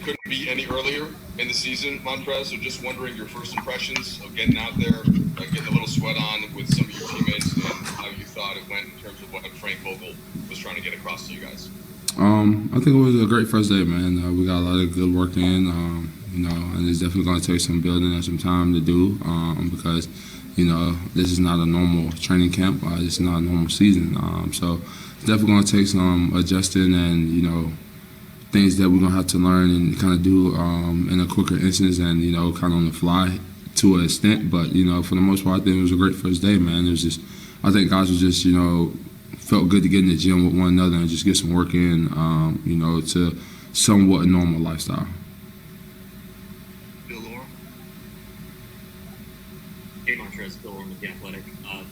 couldn't be any earlier in the season, Montrezl. So just wondering your first impressions of getting out there, getting a little sweat on with some of your teammates, and how you thought it went in terms of what Frank Vogel was trying to get across to you guys. I think it was a great first day, man. We got a lot of good work in, and it's definitely going to take some building and some time to do because, this is not a normal training camp. This is not a normal season. So it's definitely going to take some adjusting and, things that we're going to have to learn and kind of do in a quicker instance and, kind of on the fly to an extent. But, for the most part, I think it was a great first day, man. It was just, I think guys were just, felt good to get in the gym with one another and just get some work in, to somewhat normal lifestyle. Hey, Montrezl, Bill Orr with The Athletic.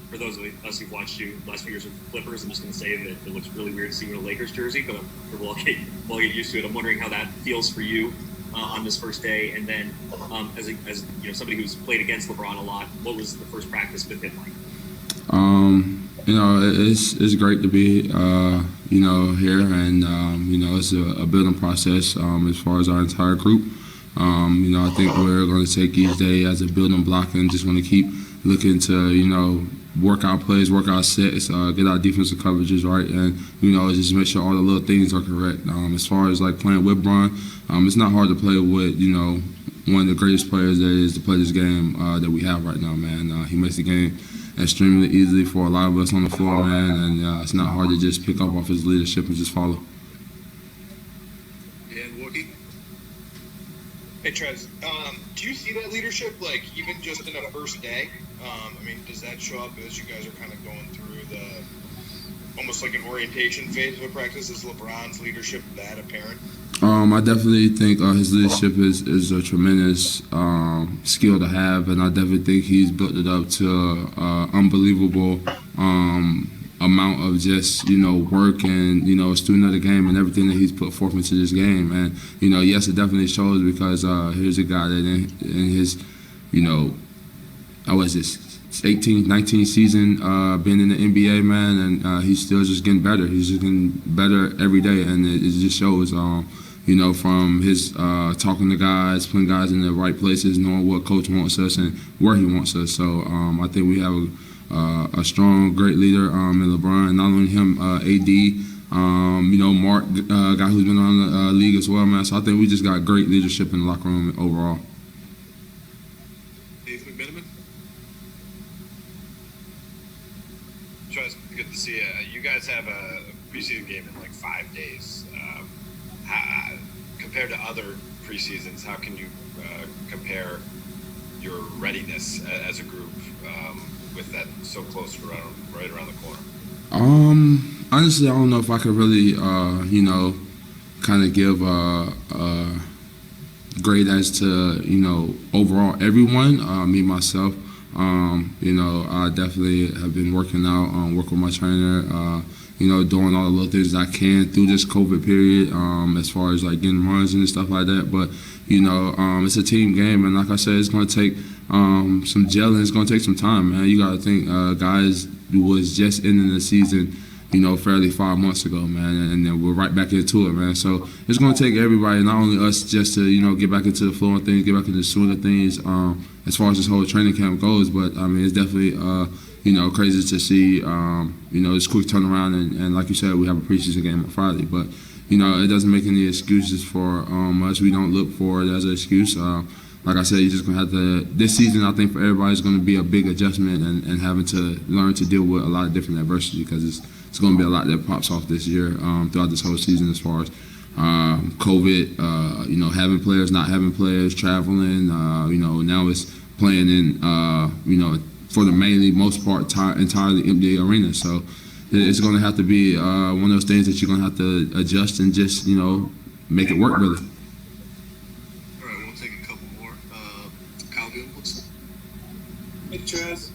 For those of us who've watched you the last few years with the Clippers, I'm just going to say that it looks really weird to see you in a Lakers jersey, but we'll get used to it. I'm wondering how that feels for you on this first day, and then as somebody who's played against LeBron a lot, what was the first practice with him like? It's great to be, here, and, it's a building process as far as our entire group. I think we're going to take each day as a building block and just going to keep looking to, work our plays, work our sets, get our defensive coverages right, and, just make sure all the little things are correct. As far as, playing with Bron, it's not hard to play with, one of the greatest players that is to play this game that we have right now, man. He makes the game extremely easily for a lot of us on the floor, man, and it's not hard to just pick up off his leadership and just follow. And Wookie? Hey, Trez, do you see that leadership, even just in a first day? Does that show up as you guys are kind of going through almost like an orientation phase of a practice? Is LeBron's leadership that apparent? I definitely think his leadership is a tremendous skill to have, and I definitely think he's built it up to an unbelievable amount of just, work and, a student of the game and everything that he's put forth into this game. And, yes, it definitely shows because here's a guy that in his, I was this 18th, 19th season being in the NBA, man, and he's still just getting better. He's just getting better every day, and it just shows, from his talking to guys, putting guys in the right places, knowing what coach wants us and where he wants us. So I think we have a strong, great leader in LeBron. Not only him, AD, Mark, a guy who's been around the league as well, man. So I think we just got great leadership in the locker room overall. Good to see you. You guys have a preseason game in 5 days. Compared to other preseasons, how can you compare your readiness as a group with that so close right around the corner? Honestly, I don't know if I could really, kind of give a grade as to, overall everyone, me, myself. I definitely have been working out, work with my trainer, doing all the little things I can through this COVID period, as far as getting runs and stuff like that. But, it's a team game, and like I said, it's going to take some gelling. It's going to take some time, man. You got to think guys who was just ending the season, fairly 5 months ago, man, and then we're right back into it, man. So it's going to take everybody, not only us, just to, get back into the flow of things, get back into the swing of things, as far as this whole training camp goes. But, it's definitely, crazy to see, this quick turnaround. And like you said, we have a preseason game on Friday. But, it doesn't make any excuses for us. We don't look for it as an excuse. Like I said, you're just going to have to – this season, I think, for everybody is going to be a big adjustment and having to learn to deal with a lot of different adversity because it's going to be a lot that pops off this year throughout this whole season as far as COVID, having players, not having players, traveling. Now it's playing in, for the mainly most part, entirely empty arena. So it's going to have to be one of those things that you're going to have to adjust and just, make it work really. Hey, Trez,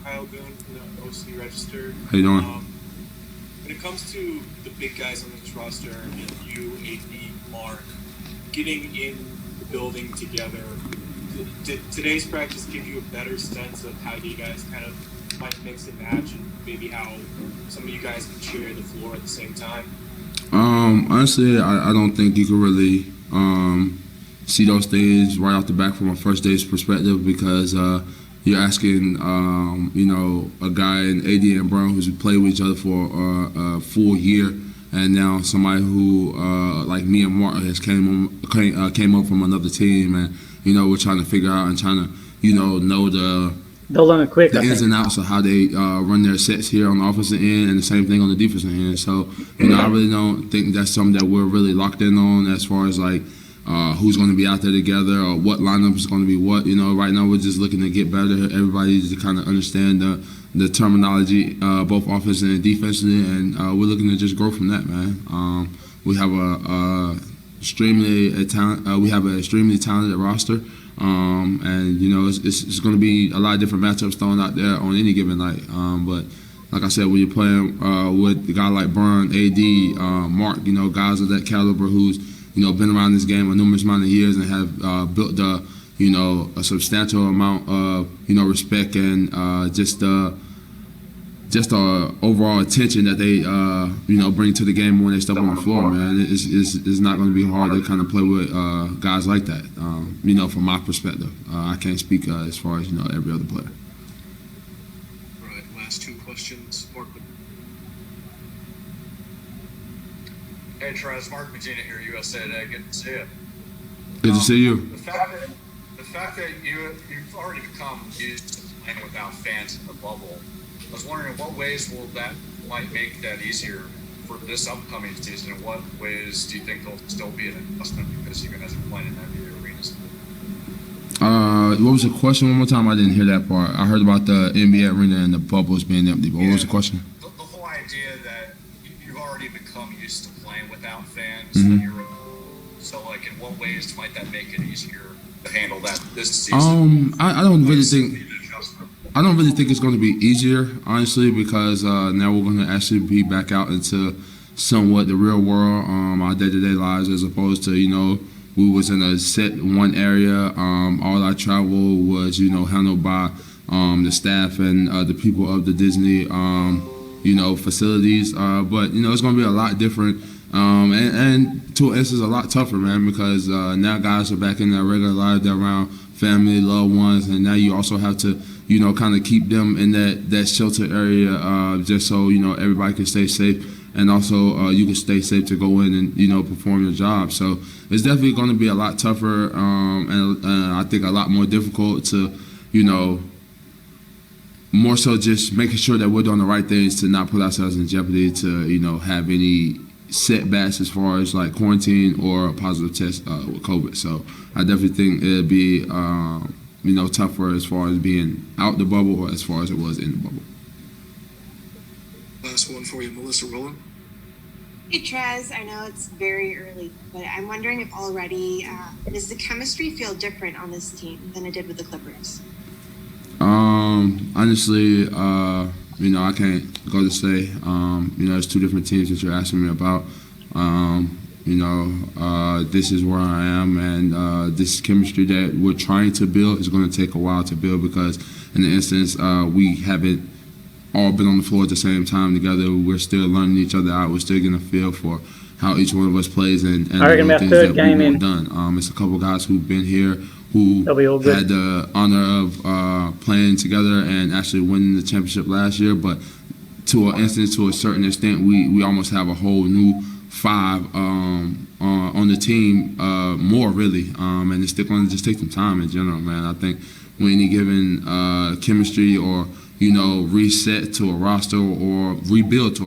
Kyle Boone from the OC Register. How you doing? When it comes to the big guys on this roster, you, AD, Mark, getting in the building together, did today's practice give you a better sense of how you guys kind of might mix and match and maybe how some of you guys can share the floor at the same time? Honestly, I don't think you could really see those things right off the back from a first day's perspective because you're asking, a guy in AD and Brown who's played with each other for a full year, and now somebody who, like me and Mark, has came up from another team, and we're trying to figure out and trying to, know They'll learn it quick. the ins and outs of how they run their sets here on the offensive end, and the same thing on the defensive end. So, I really don't think that's something that we're really locked in on as far as like who's going to be out there together or what lineup is going to be what. Right now we're just looking to get better. Everybody to kind of understand the terminology, both offensively and defensively, and we're looking to just grow from that, man. We have an extremely talented roster. And it's going to be a lot of different matchups thrown out there on any given night. But like I said, when you're playing with a guy like Burn, AD, Mark, guys of that caliber who's been around this game a numerous amount of years and have built a substantial amount of respect and just the overall attention that they bring to the game when they step on the floor, man. It's not going to be hard to kind of play with guys like that. From my perspective, I can't speak as far as every other player. All right, last two questions. Mark. Hey, Trez, Mark Medina here, USA Today. Good to see you. Good to see you. The fact that you've already become used to playing without fans in the bubble, I was wondering in what ways might make that easier for this upcoming season, and what ways do you think there'll still be an adjustment because you guys are playing in NBA arenas? What was the question? One more time, I didn't hear that part. I heard about the NBA arena and the bubbles being empty, but what was the question? The whole idea that you've already become used to playing without fans, so like in what ways might that make it easier to handle that this season? I don't really think it's going to be easier, honestly, because now we're going to actually be back out into somewhat the real world, our day-to-day lives, as opposed to, we was in a set one area. All our travel was, handled by the staff and the people of the Disney, facilities. But, it's going to be a lot different. And to an instance, a lot tougher, man, because now guys are back in their regular life. They're around family, loved ones, and now you also have to kind of keep them in that shelter area just so, everybody can stay safe. And also you can stay safe to go in and, perform your job. So it's definitely going to be a lot tougher and I think a lot more difficult to, more so just making sure that we're doing the right things to not put ourselves in jeopardy to, have any setbacks as far as like quarantine or a positive test with COVID. So I definitely think it'd be, tougher as far as being out the bubble or as far as it was in the bubble. Last one for you, Melissa Rowland. Hey, Trez, I know it's very early, but I'm wondering if already, does the chemistry feel different on this team than it did with the Clippers? Honestly, I can't go to say. It's two different teams that you're asking me about. This is where I am, and this chemistry that we're trying to build is going to take a while to build because, in the instance, we haven't all been on the floor at the same time together. We're still learning each other out. We're still getting a feel for how each one of us plays and the things that we want done. It's a couple guys who've been here who had the honor of playing together and actually winning the championship last year. But to a certain extent, we almost have a whole new five on the team, more really. And it's still going to just take some time in general, man. I think when any given chemistry or reset to a roster or rebuild to